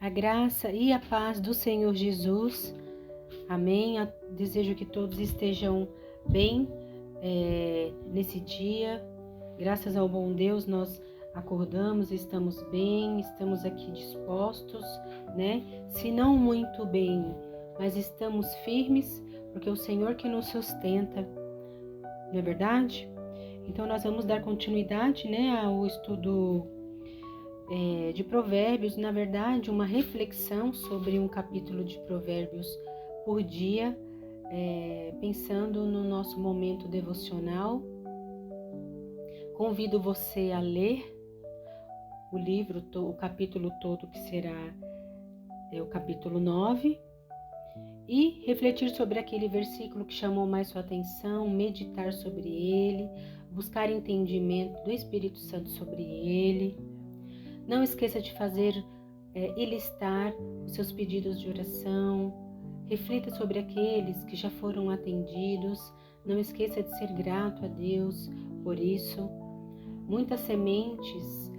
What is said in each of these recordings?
A graça e a paz do Senhor Jesus. Amém. Desejo que todos estejam bem nesse dia. Graças ao bom Deus, nós acordamos, estamos bem, estamos aqui dispostos, né? Se não muito bem, mas estamos firmes, porque é o Senhor que nos sustenta, não é verdade? Então, nós vamos dar continuidade, né, ao estudo de Provérbios, na verdade, uma reflexão sobre um capítulo de Provérbios por dia, pensando no nosso momento devocional. Convido você a ler o livro, o capítulo todo, que será o capítulo 9, e refletir sobre aquele versículo que chamou mais sua atenção, meditar sobre ele, buscar entendimento do Espírito Santo sobre ele. Não esqueça de fazer e listar os seus pedidos de oração. Reflita sobre aqueles que já foram atendidos. Não esqueça de ser grato a Deus por isso. Muitas sementes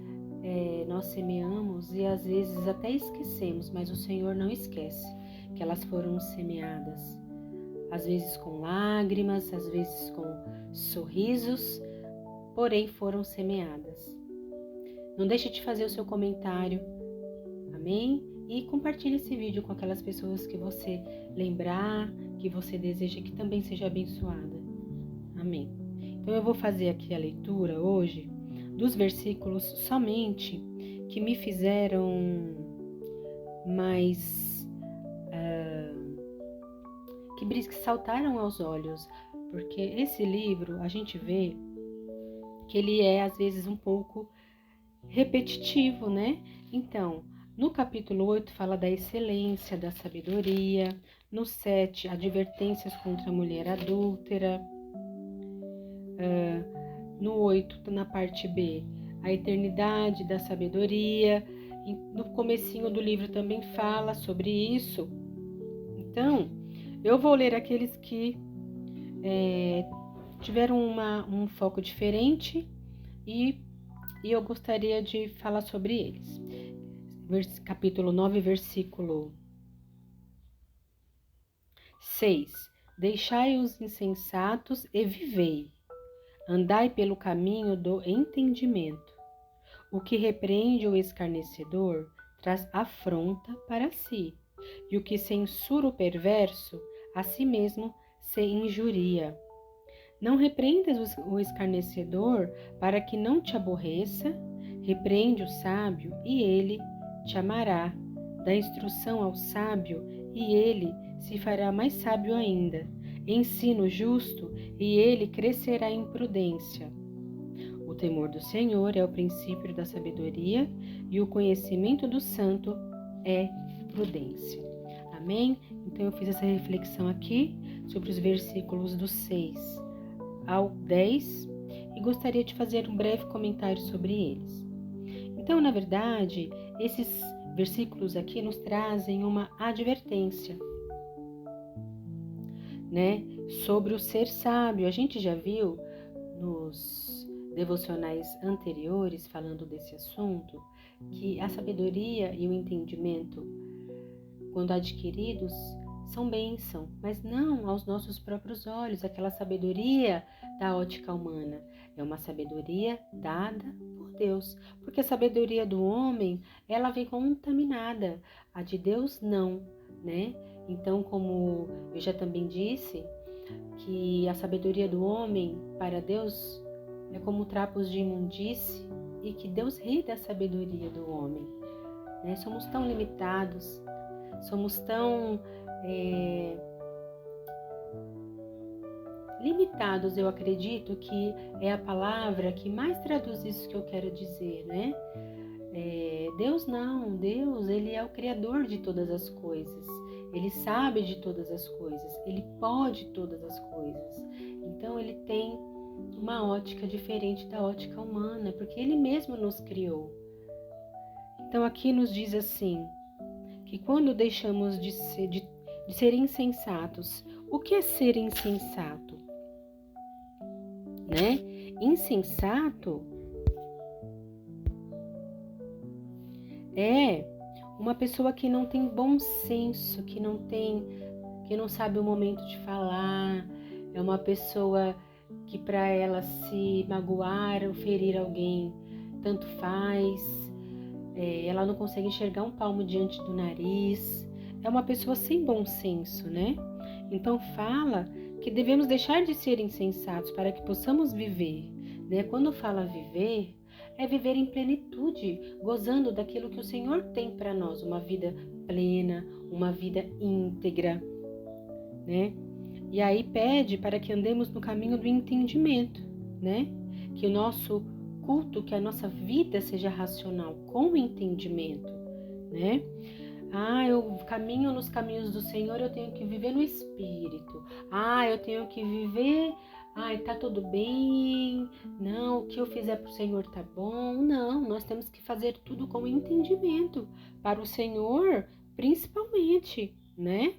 nós semeamos e às vezes até esquecemos, mas o Senhor não esquece que elas foram semeadas. Às vezes com lágrimas, às vezes com sorrisos, porém foram semeadas. Não deixe de fazer o seu comentário, amém? E compartilhe esse vídeo com aquelas pessoas que você lembrar, que você deseja que também seja abençoada, amém? Então eu vou fazer aqui a leitura hoje dos versículos somente que me fizeram mais, que saltaram aos olhos, porque esse livro a gente vê que ele é às vezes um pouco repetitivo, né? Então, no capítulo 8 fala da excelência, da sabedoria. No 7, advertências contra a mulher adúltera. No 8, na parte B, a eternidade da sabedoria. No comecinho do livro também fala sobre isso. Então, eu vou ler aqueles que tiveram um foco diferente e eu gostaria de falar sobre eles. Capítulo 9, versículo 6. Deixai os insensatos e vivei. Andai pelo caminho do entendimento. O que repreende o escarnecedor traz afronta para si, e o que censura o perverso, a si mesmo se injuria. Não repreendas o escarnecedor para que não te aborreça, repreende o sábio e ele te amará. Dá instrução ao sábio e ele se fará mais sábio ainda. Ensina o justo e ele crescerá em prudência. O temor do Senhor é o princípio da sabedoria e o conhecimento do santo é prudência. Amém? Então eu fiz essa reflexão aqui sobre os versículos do 6 ao 10 e gostaria de fazer um breve comentário sobre eles. Então, na verdade, esses versículos aqui nos trazem uma advertência, né, sobre o ser sábio. A gente já viu nos devocionais anteriores, falando desse assunto, que a sabedoria e o entendimento, quando adquiridos, são bênção, mas não aos nossos próprios olhos. Aquela sabedoria da ótica humana é uma sabedoria dada por Deus, porque a sabedoria do homem, ela vem contaminada, a de Deus não, né? Então, como eu já também disse, que a sabedoria do homem para Deus é como trapos de imundície e que Deus ri da sabedoria do homem, né? Somos tão limitados, somos tão limitados, eu acredito que é a palavra que mais traduz isso que eu quero dizer, né? Deus não, Deus, ele é o criador de todas as coisas, ele sabe de todas as coisas, ele pode todas as coisas, então ele tem uma ótica diferente da ótica humana, porque ele mesmo nos criou. Então aqui nos diz assim, que quando deixamos de ser insensatos, o que é ser insensato? Né? Insensato é uma pessoa que não tem bom senso, que não sabe o momento de falar, é uma pessoa que para ela se magoar ou ferir alguém, tanto faz, ela não consegue enxergar um palmo diante do nariz, é uma pessoa sem bom senso, né? Então fala que devemos deixar de ser insensatos para que possamos viver, né? Quando fala viver, é viver em plenitude, gozando daquilo que o Senhor tem para nós, uma vida plena, uma vida íntegra, né? E aí pede para que andemos no caminho do entendimento, né? Que o nosso culto, que a nossa vida seja racional, com entendimento, né? Eu caminho nos caminhos do Senhor, eu tenho que viver no Espírito. Eu tenho que viver, tá tudo bem. Não, o que eu fizer para o Senhor tá bom. Não, nós temos que fazer tudo com entendimento, para o Senhor, principalmente, né?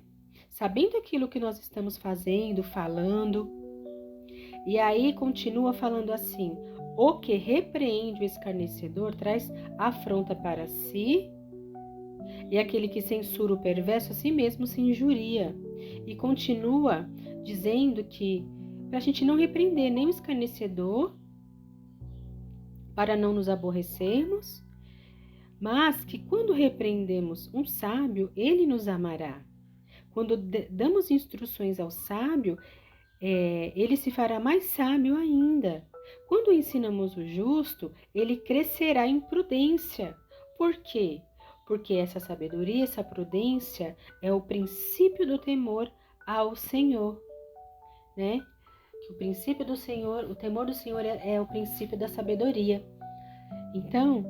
Sabendo aquilo que nós estamos fazendo, falando. E aí continua falando assim: o que repreende o escarnecedor traz afronta para si, e aquele que censura o perverso a si mesmo se injuria. E continua dizendo que para a gente não repreender nem o escarnecedor, para não nos aborrecermos, mas que quando repreendemos um sábio, ele nos amará. Quando damos instruções ao sábio, ele se fará mais sábio ainda. Quando ensinamos o justo, ele crescerá em prudência. Por quê? Porque essa sabedoria, essa prudência é o princípio do temor ao Senhor, né? Que o princípio do Senhor, o temor do Senhor é o princípio da sabedoria. Então,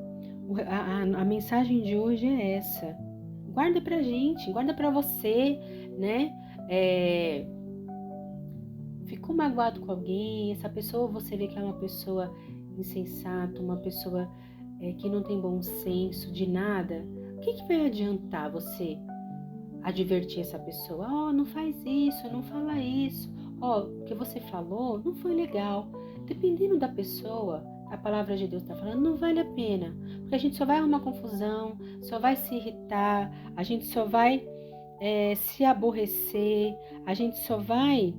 a mensagem de hoje é essa. Guarda pra gente, guarda pra você, né? Ficou magoado com alguém, essa pessoa você vê que é uma pessoa insensata, uma pessoa que não tem bom senso de nada. O que vai adiantar você advertir essa pessoa? Não faz isso, não fala isso. O que você falou não foi legal. Dependendo da pessoa, a palavra de Deus está falando, não vale a pena. Porque a gente só vai arrumar confusão, só vai se irritar, a gente só vai se aborrecer, a gente só vai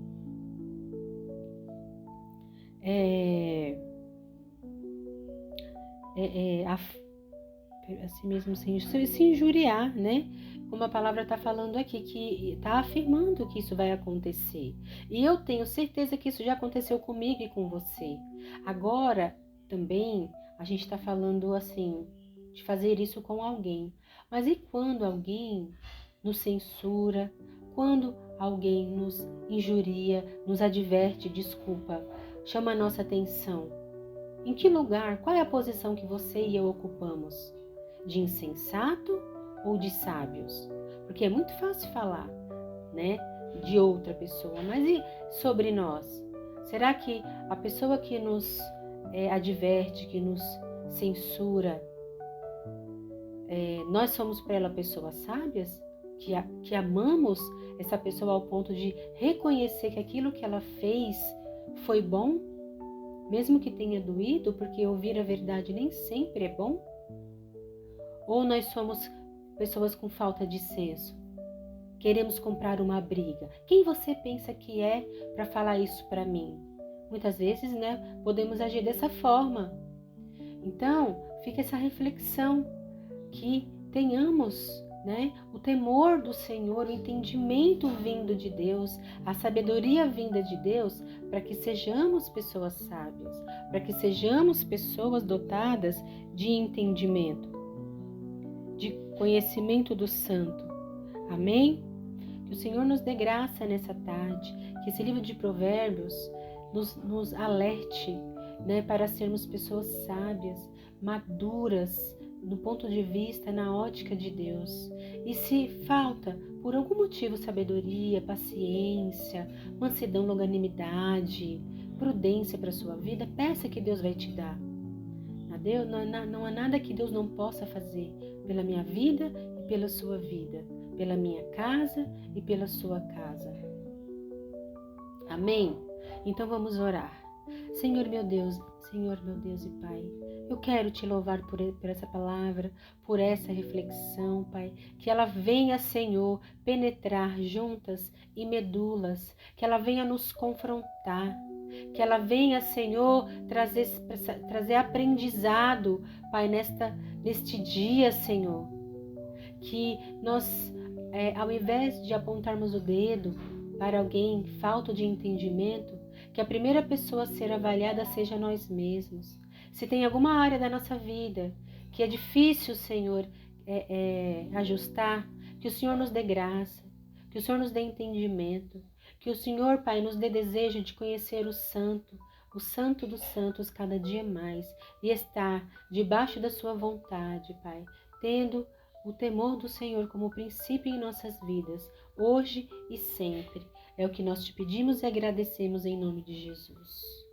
assim mesmo se injuriar, né? Como a palavra está falando aqui, que está afirmando que isso vai acontecer. E eu tenho certeza que isso já aconteceu comigo e com você. Agora, também, a gente está falando assim, de fazer isso com alguém. Mas e quando alguém nos censura, quando alguém nos injuria, nos adverte, desculpa, chama a nossa atenção? Em que lugar, qual é a posição que você e eu ocupamos? De insensato ou de sábios? Porque é muito fácil falar, né, de outra pessoa, mas e sobre nós? Será que a pessoa que nos adverte, que nos censura, nós somos para ela pessoas sábias? Que amamos essa pessoa ao ponto de reconhecer que aquilo que ela fez foi bom? Mesmo que tenha doído, porque ouvir a verdade nem sempre é bom? Ou nós somos pessoas com falta de senso? Queremos comprar uma briga. Quem você pensa que é para falar isso para mim? Muitas vezes, né, podemos agir dessa forma. Então, fica essa reflexão, que tenhamos, né, o temor do Senhor, o entendimento vindo de Deus, a sabedoria vinda de Deus, para que sejamos pessoas sábias, para que sejamos pessoas dotadas de entendimento, de conhecimento do santo. Amém? Que o Senhor nos dê graça nessa tarde, que esse livro de Provérbios nos alerte, né, para sermos pessoas sábias, maduras, do ponto de vista, na ótica de Deus. E se falta, por algum motivo, sabedoria, paciência, mansidão, longanimidade, prudência para a sua vida, peça que Deus vai te dar. Não há nada que Deus não possa fazer pela minha vida e pela sua vida, pela minha casa e pela sua casa. Amém? Então vamos orar. Senhor meu Deus e Pai, Eu quero te louvar por essa palavra, por essa reflexão, Pai. Que ela venha, Senhor, penetrar juntas e medulas, que ela venha nos confrontar, que ela venha, Senhor, trazer aprendizado, Pai, neste dia, Senhor. Que nós, ao invés de apontarmos o dedo para alguém falto de entendimento, que a primeira pessoa a ser avaliada seja nós mesmos. Se tem alguma área da nossa vida que é difícil, Senhor, ajustar, que o Senhor nos dê graça, que o Senhor nos dê entendimento, que o Senhor, Pai, nos dê desejo de conhecer o Santo dos Santos cada dia mais e estar debaixo da sua vontade, Pai, tendo o temor do Senhor como princípio em nossas vidas, hoje e sempre. É o que nós te pedimos e agradecemos em nome de Jesus.